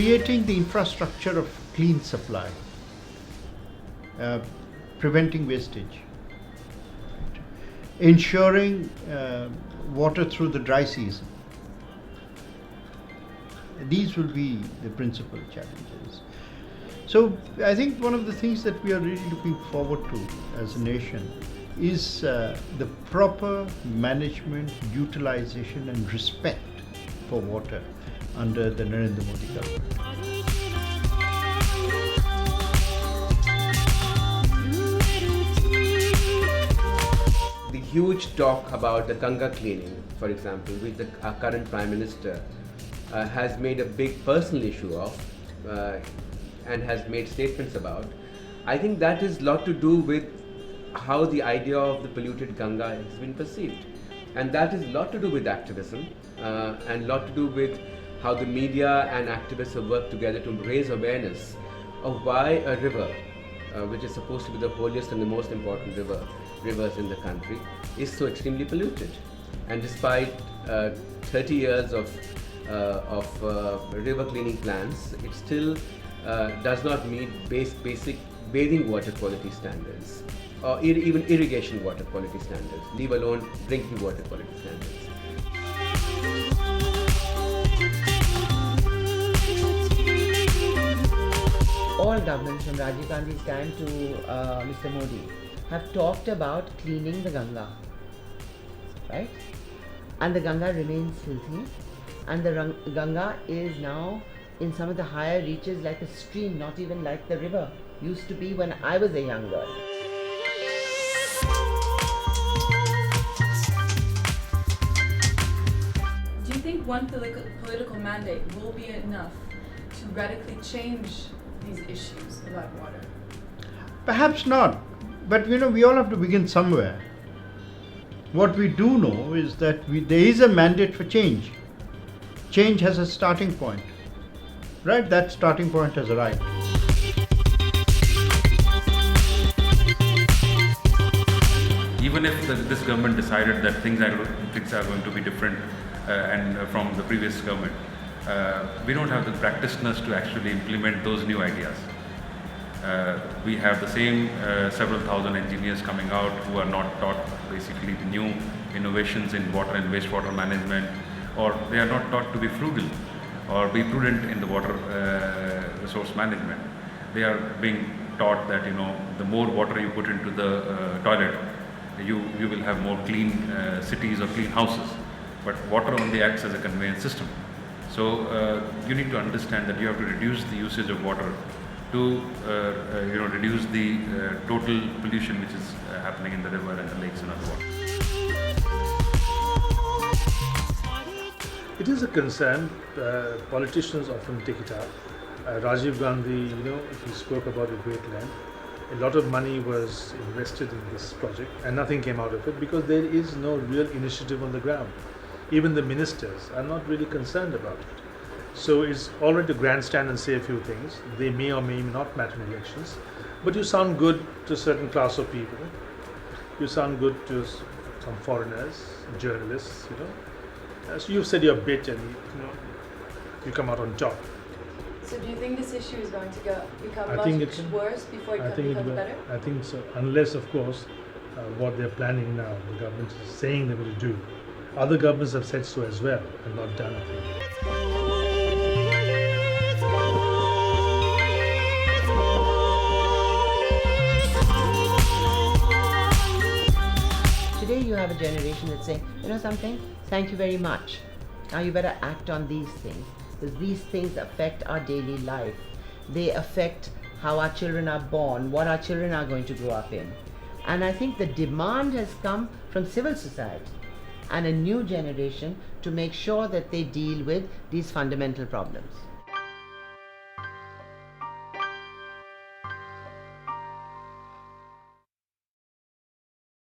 creating the infrastructure of clean supply, preventing wastage, ensuring water through the dry season. These will be the principal challenges. So I think one of the things that we are really looking forward to as a nation is the proper management, utilization and respect for water under the Narendra Modi government. The huge talk about the Ganga cleaning, for example, which our current Prime Minister has made a big personal issue of and has made statements about, I think that is a lot to do with how the idea of the polluted Ganga has been perceived. And that is a lot to do with activism and a lot to do with how the media and activists have worked together to raise awareness of why a river, which is supposed to be the holiest and the most important rivers in the country, is so extremely polluted. And despite 30 years of river cleaning plans, it still does not meet basic bathing water quality standards or even irrigation water quality standards, leave alone drinking water quality standards. All governments from Rajiv Gandhi's time to Mr. Modi have talked about cleaning the Ganga, right? And the Ganga remains filthy, and the Ganga is now in some of the higher reaches like a stream, not even like the river used to be when I was a young girl. Do you think one political mandate will be enough to radically change these issues about water? Perhaps not, but we all have to begin somewhere. What we do know is that there is a mandate for change. Change has a starting point, right? That starting point has arrived. Even if this government decided that things are going to be different and from the previous government, we don't have the practitioners to actually implement those new ideas. We have the same several thousand engineers coming out who are not taught basically the new innovations in water and wastewater management, or they are not taught to be frugal or be prudent in the water resource management. They are being taught that the more water you put into the toilet, you will have more clean cities or clean houses. But water only acts as a conveyance system. So you need to understand that you have to reduce the usage of water to reduce the total pollution which is happening in the river and the lakes and other water. It is a concern. Politicians often take it up. Rajiv Gandhi, he spoke about it great length. A lot of money was invested in this project and nothing came out of it because there is no real initiative on the ground. Even the ministers are not really concerned about it. So it's all right to grandstand and say a few things. They may or may not matter in elections, but you sound good to a certain class of people. You sound good to some foreigners, journalists, So you've said your bit and you come out on top. So do you think this issue is going to become I much think it's worse before it becomes better? I think so, unless of course what they're planning now, the government is saying they're going to do. Other governments have said so as well and not done anything. Today you have a generation that's saying, something, thank you very much. Now you better act on these things, because these things affect our daily life. They affect how our children are born, what our children are going to grow up in. And I think the demand has come from civil society and a new generation to make sure that they deal with these fundamental problems.